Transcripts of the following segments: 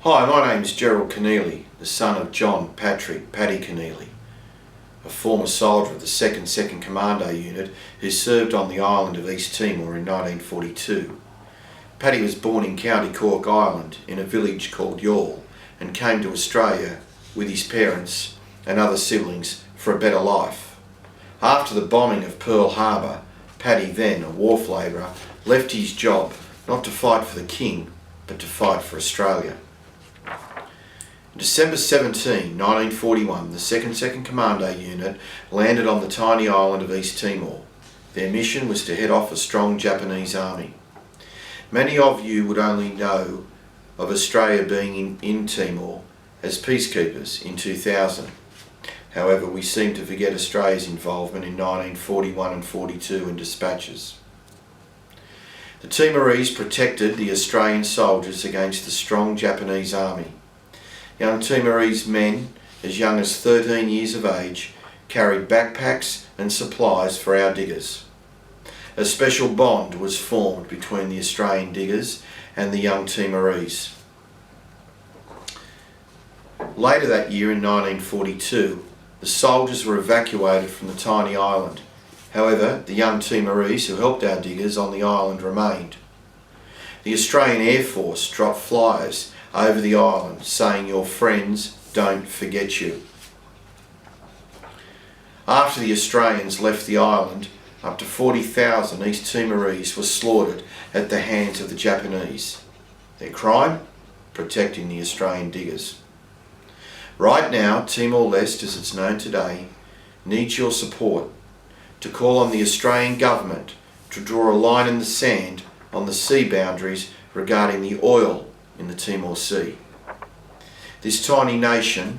Hi, my name is Gerald Kenneally, the son of John Patrick Paddy Kenneally, a former soldier of the 2nd Commando unit who served on the island of East Timor in 1942. Paddy was born in County Cork Ireland in a village called Youghal and came to Australia with his parents and other siblings for a better life. After the bombing of Pearl Harbour, Paddy, then a wharf labourer, left his job not to fight for the King but to fight for Australia. On December 17, 1941, the 2nd Commando unit landed on the tiny island of East Timor. Their mission was to head off a strong Japanese army. Many of you would only know of Australia being in Timor as peacekeepers in 2000. However, we seem to forget Australia's involvement in 1941 and 42 in dispatches. The Timorese protected the Australian soldiers against the strong Japanese army. Young Timorese men, as young as 13 years of age, carried backpacks and supplies for our diggers. A special bond was formed between the Australian diggers and the young Timorese. Later that year in 1942, the soldiers were evacuated from the tiny island. However, the young Timorese who helped our diggers on the island remained. The Australian Air Force dropped flyers over the island saying, "Your friends don't forget you." After the Australians left the island, up to 40,000 East Timorese were slaughtered at the hands of the Japanese. Their crime? Protecting the Australian diggers. Right now, Timor-Leste, as it's known today, needs your support to call on the Australian government to draw a line in the sand on the sea boundaries regarding the oil in the Timor Sea. This tiny nation,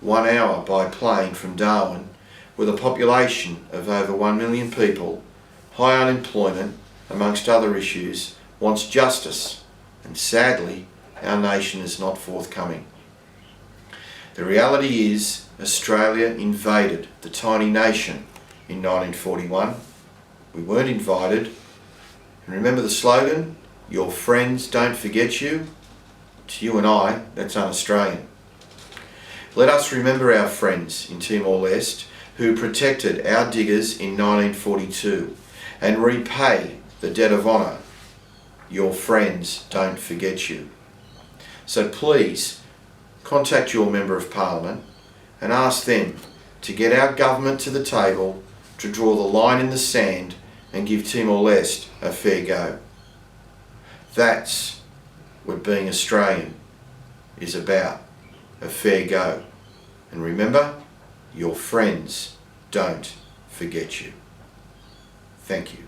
1 hour by plane from Darwin, with a population of over 1 million people, high unemployment, amongst other issues, wants justice, and sadly, our nation is not forthcoming. The reality is, Australia invaded the tiny nation in 1941. We weren't invited. And remember the slogan, "Your friends don't forget you"? To you and I, that's un-Australian. Let us remember our friends in Timor-Leste who protected our diggers in 1942 and repay the debt of honour. Your friends don't forget you. So please, contact your Member of Parliament and ask them to get our government to the table to draw the line in the sand and give Timor-Leste a fair go. That's what being Australian is about, a fair go. And remember, your friends don't forget you. Thank you.